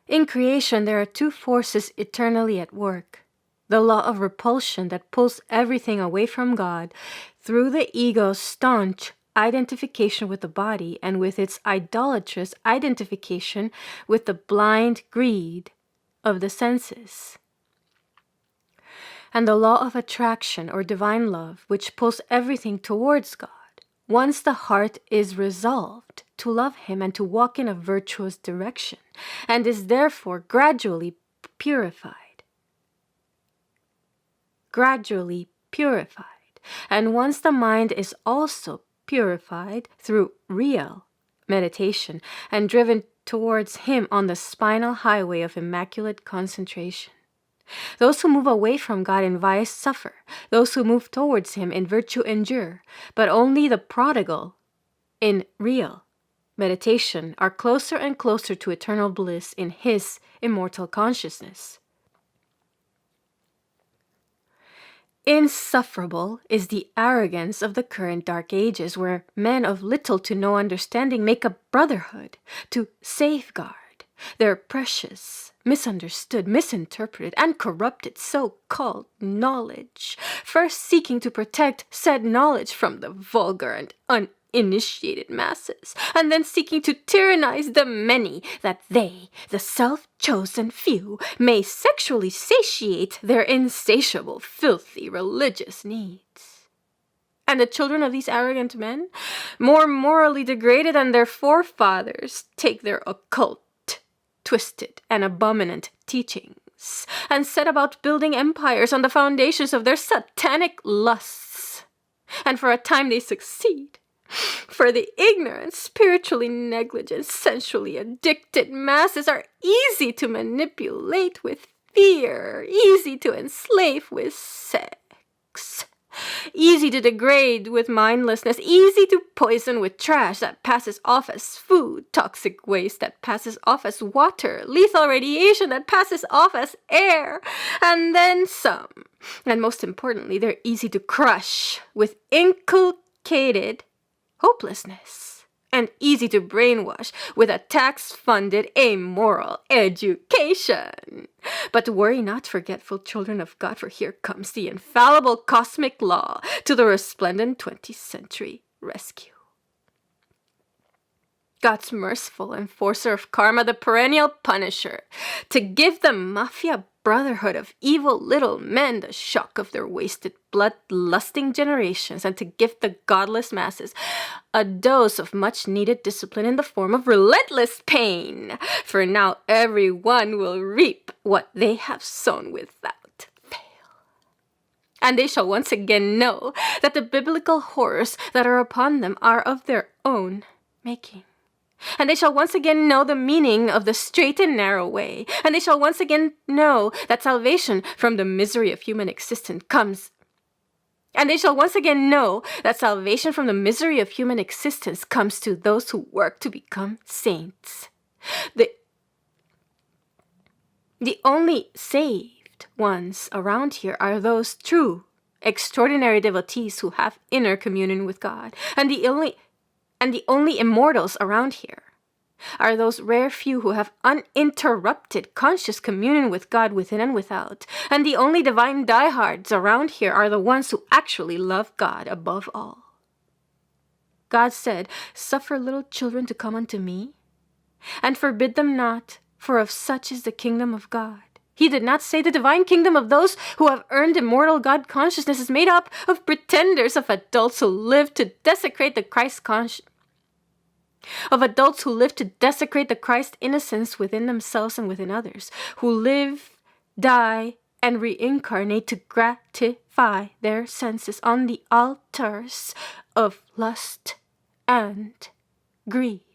In creation, there are two forces eternally at work. The law of repulsion that pulls everything away from God through the ego's staunch identification with the body and with its idolatrous identification with the blind greed of the senses. And the law of attraction or divine love, which pulls everything towards God, once the heart is resolved to love Him and to walk in a virtuous direction, and is therefore gradually purified. And once the mind is also purified through real meditation and driven towards Him on the spinal highway of immaculate concentration. Those who move away from God in vice suffer. Those who move towards Him in virtue endure. But only the prodigal in real meditation are closer and closer to eternal bliss in His immortal consciousness. Insufferable is the arrogance of the current dark ages, where men of little to no understanding make a brotherhood to safeguard their precious, misunderstood, misinterpreted, and corrupted so-called knowledge, first seeking to protect said knowledge from the vulgar and uninitiated masses, and then seeking to tyrannize the many, that they, the self-chosen few, may sexually satiate their insatiable, filthy, religious needs. And the children of these arrogant men, more morally degraded than their forefathers, take their occult, twisted, and abominant teachings, and set about building empires on the foundations of their satanic lusts. And for a time they succeed. For the ignorant, spiritually negligent, sensually addicted masses are easy to manipulate with fear, easy to enslave with sex, easy to degrade with mindlessness, easy to poison with trash that passes off as food, toxic waste that passes off as water, lethal radiation that passes off as air, and then some. And most importantly, they're easy to crush with inculcated hopelessness, and easy to brainwash with a tax-funded amoral education. But worry not, forgetful children of God, for here comes the infallible cosmic law to the resplendent 20th century rescue. God's merciful enforcer of karma, the perennial punisher, to give the mafia brotherhood of evil little men the shock of their wasted, blood-lusting generations, and to give the godless masses a dose of much-needed discipline in the form of relentless pain. For now everyone will reap what they have sown without fail. And they shall once again know that the biblical horrors that are upon them are of their own making. And they shall once again know the meaning of the straight and narrow way. And they shall once again know that salvation from the misery of human existence comes. And they shall once again know that salvation from the misery of human existence comes to those who work to become saints. The only saved ones around here are those true, extraordinary devotees who have inner communion with God. And the only immortals around here are those rare few who have uninterrupted conscious communion with God within and without. And the only divine diehards around here are the ones who actually love God above all. God said, "Suffer little children to come unto me, and forbid them not, for of such is the kingdom of God." He did not say the divine kingdom of those who have earned immortal God consciousness is made up of pretenders, of adults who live to desecrate the Christ innocence within themselves and within others, who live, die, and reincarnate to gratify their senses on the altars of lust and greed.